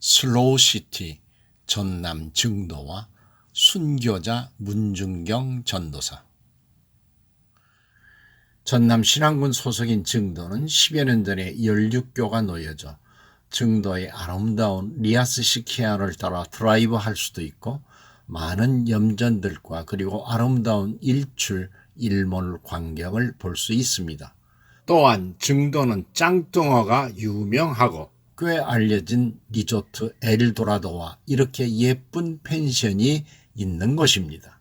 슬로우시티 전남 증도와 순교자 문중경 전도사. 전남 신안군 소속인 증도는 10여 년 전에 16교가 놓여져 증도의 아름다운 리아스시키아를 따라 드라이브 할 수도 있고 많은 염전들과 그리고 아름다운 일출, 일몰 광경을 볼 수 있습니다. 또한 증도는 짱뚱어가 유명하고 꽤 알려진 리조트 엘도라도와 이렇게 예쁜 펜션이 있는 곳입니다.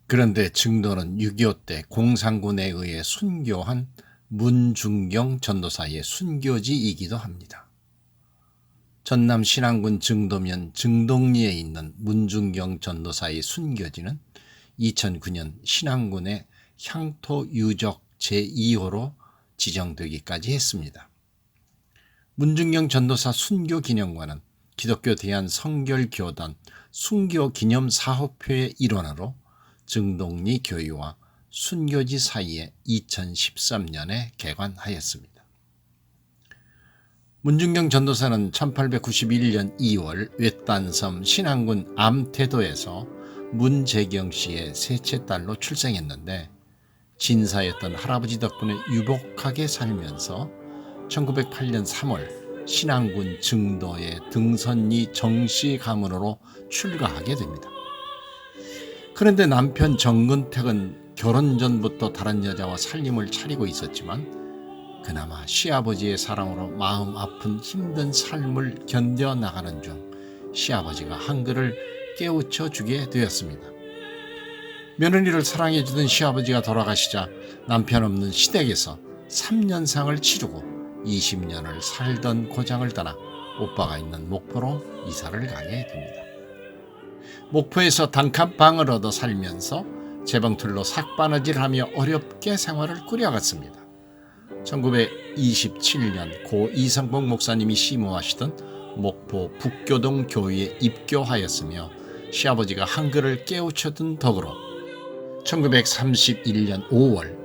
그런데 증도는 6.25 때 공산군에 의해 순교한 문중경 전도사의 순교지이기도 합니다. 전남 신안군 증도면 증동리에 있는 문중경 전도사의 순교지는 2009년 신안군의 향토 유적 제2호로 지정되기까지 했습니다. 문중경 전도사 순교 기념관은 기독교 대한성결교단 순교 기념 사호표의 일원으로 증동리 교회와 순교지 사이에 2013년에 개관하였습니다. 문중경 전도사는 1891년 2월 외딴섬 신안군 암태도에서 문재경 씨의 셋째 딸로 출생했는데 진사였던 할아버지 덕분에 유복하게 살면서 1908년 3월 신안군 증도의 등선리 정씨 가문으로 출가하게 됩니다. 그런데 남편 정근택은 결혼 전부터 다른 여자와 살림을 차리고 있었지만 그나마 시아버지의 사랑으로 마음 아픈 힘든 삶을 견뎌나가는 중 시아버지가 한글을 깨우쳐 주게 되었습니다. 며느리를 사랑해주던 시아버지가 돌아가시자 남편 없는 시댁에서 3년상을 치르고 20년을 살던 고장을 떠나 오빠가 있는 목포로 이사를 가게 됩니다. 목포에서 단칸방을 얻어 살면서 재봉틀로 삭바느질하며 어렵게 생활을 꾸려갔습니다. 1927년 고 이성복 목사님이 시무하시던 목포 북교동 교회에 입교하였으며 시아버지가 한글을 깨우쳐둔 덕으로 1931년 5월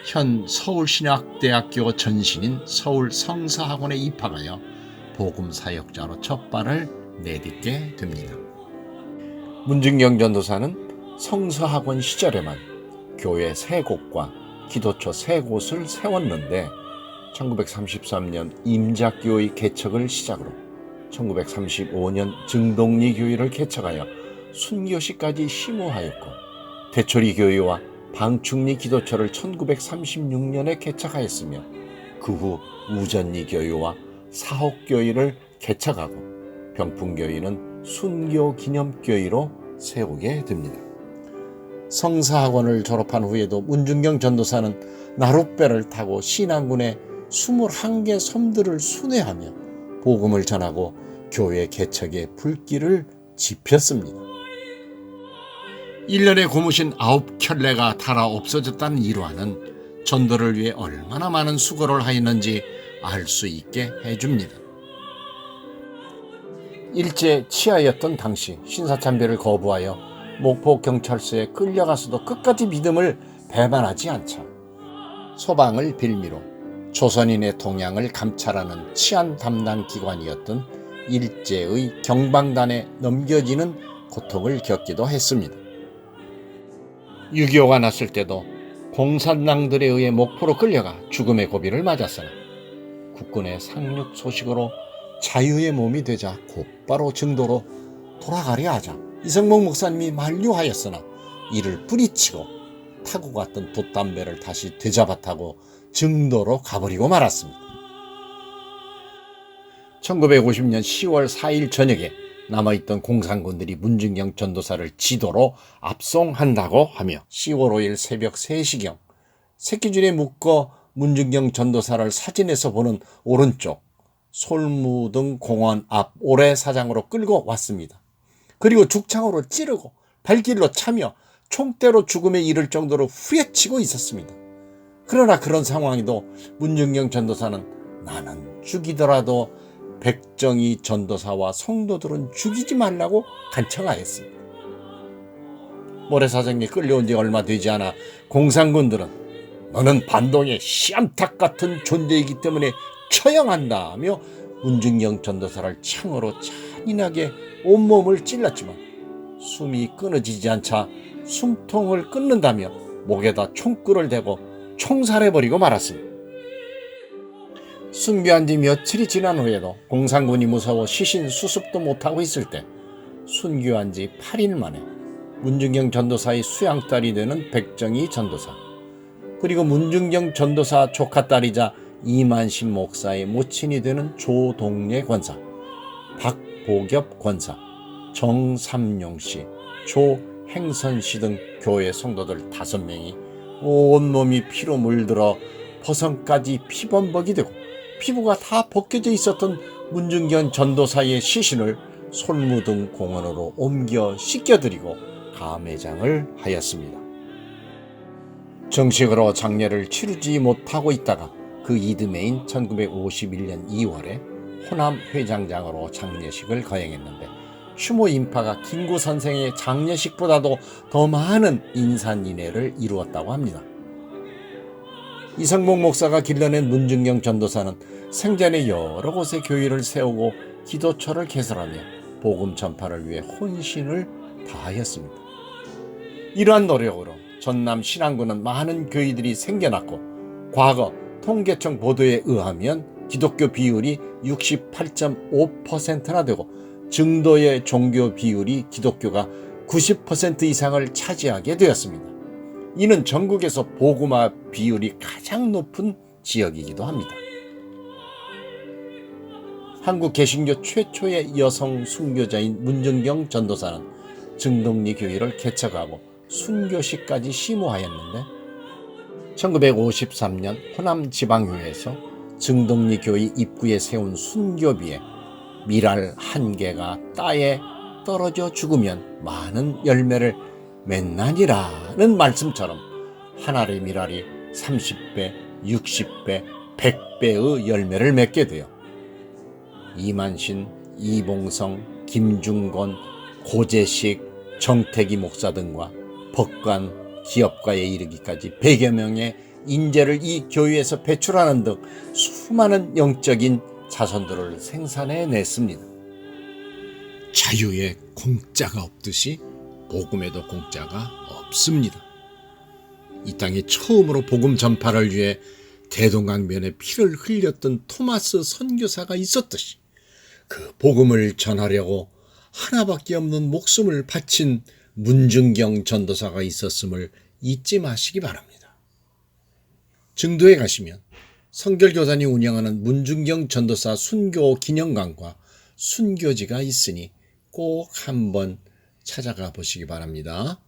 현 서울신학대학교 전신인 서울성서학원에 입학하여 복음사역자로 첫 발을 내딛게 됩니다. 문중경 전도사는 성서학원 시절에만 교회 3곳과 기도처 3곳을 세웠는데 1933년 임작교의 개척을 시작으로 1935년 증동리 교회를 개척하여 순교시까지 시무하였고 대초리 교회와 방충리 기도처를 1936년에 개척하였으며 그 후 우전리 교회와 사옥교회를 개척하고 병풍교회는 순교기념교회로 세우게 됩니다. 성사학원을 졸업한 후에도 문중경 전도사는 나룻배를 타고 신안군의 21개 섬들을 순회하며 복음을 전하고 교회 개척에 불길을 지폈습니다. 1년에 고무신 9켤레가 닳아 없어졌다는 일화는 전도를 위해 얼마나 많은 수고를 하였는지 알 수 있게 해줍니다. 일제 치하였던 당시 신사참배를 거부하여 목포경찰서에 끌려가서도 끝까지 믿음을 배반하지 않자 소방을 빌미로 조선인의 동향을 감찰하는 치안 담당 기관이었던 일제의 경방단에 넘겨지는 고통을 겪기도 했습니다. 6.25가 났을 때도 공산당들에 의해 목포로 끌려가 죽음의 고비를 맞았으나 국군의 상륙 소식으로 자유의 몸이 되자 곧바로 증도로 돌아가려 하자 이성복 목사님이 만류하였으나 이를 뿌리치고 타고 갔던 돛담배를 다시 되잡아 타고 증도로 가버리고 말았습니다. 1950년 10월 4일 저녁에 남아있던 공산군들이 문중경 전도사를 지도로 압송한다고 하며 10월 5일 새벽 3시경 새끼줄에 묶어 문중경 전도사를 사진에서 보는 오른쪽 솔무등 공원 앞 오래사장으로 끌고 왔습니다. 그리고 죽창으로 찌르고 발길로 차며 총대로 죽음에 이를 정도로 후려치고 있었습니다. 그러나 그런 상황에도 문중경 전도사는 나는 죽이더라도 백정희 전도사와 성도들은 죽이지 말라고 간청하였습니다. 모래사장에 끌려온 지 얼마 되지 않아 공산군들은 너는 반동의 씨암탉 같은 존재이기 때문에 처형한다며 문중경 전도사를 창으로 잔인하게 온몸을 찔렀지만 숨이 끊어지지 않자 숨통을 끊는다며 목에다 총구를 대고 총살해버리고 말았습니다. 순교한 지 며칠이 지난 후에도 공산군이 무서워 시신 수습도 못하고 있을 때 순교한 지 8일 만에 문중경 전도사의 수양딸이 되는 백정희 전도사, 그리고 문중경 전도사 조카딸이자 이만신 목사의 모친이 되는 조동래 권사, 박보겹 권사, 정삼용씨, 조행선씨 등 교회 성도들 5명이 온몸이 피로 물들어 버선까지 피범벅이 되고 피부가 다 벗겨져 있었던 문중경 전도사의 시신을 솔무등 공원으로 옮겨 씻겨드리고 감회장을 하였습니다. 정식으로 장례를 치르지 못하고 있다가 그 이듬해인 1951년 2월에 호남 회장장으로 장례식을 거행했는데 추모 인파가 김구 선생의 장례식보다도 더 많은 인산인해를 이루었다고 합니다. 이성복 목사가 길러낸 문중경 전도사는 생전에 여러 곳에 교회를 세우고 기도처를 개설하며 복음 전파를 위해 혼신을 다하였습니다. 이러한 노력으로 전남 신안군은 많은 교회들이 생겨났고 과거 통계청 보도에 의하면 기독교 비율이 68.5%나 되고 증도의 종교 비율이 기독교가 90% 이상을 차지하게 되었습니다. 이는 전국에서 복음화 비율이 가장 높은 지역이기도 합니다. 한국 개신교 최초의 여성 순교자인 문중경 전도사는 증동리 교회를 개척하고 순교식까지 심호하였는데 1953년 호남 지방교회에서 증동리 교회 입구에 세운 순교비에 밀알 한 개가 땅에 떨어져 죽으면 많은 열매를 맺나니라는 말씀처럼 한 알의 밀알이 30배, 60배, 100배의 열매를 맺게 되어 이만신, 이봉성, 김중건, 고재식, 정태기 목사 등과 법관, 기업가에 이르기까지 100여 명의 인재를 이 교회에서 배출하는 등 수많은 영적인 자손들을 생산해냈습니다. 자유에 공짜가 없듯이 복음에도 공짜가 없습니다. 이 땅에 처음으로 복음 전파를 위해 대동강변에 피를 흘렸던 토마스 선교사가 있었듯이 그 복음을 전하려고 하나밖에 없는 목숨을 바친 문중경 전도사가 있었음을 잊지 마시기 바랍니다. 증도에 가시면 성결교단이 운영하는 문중경 전도사 순교 기념관과 순교지가 있으니 꼭 한번 찾아가 보시기 바랍니다.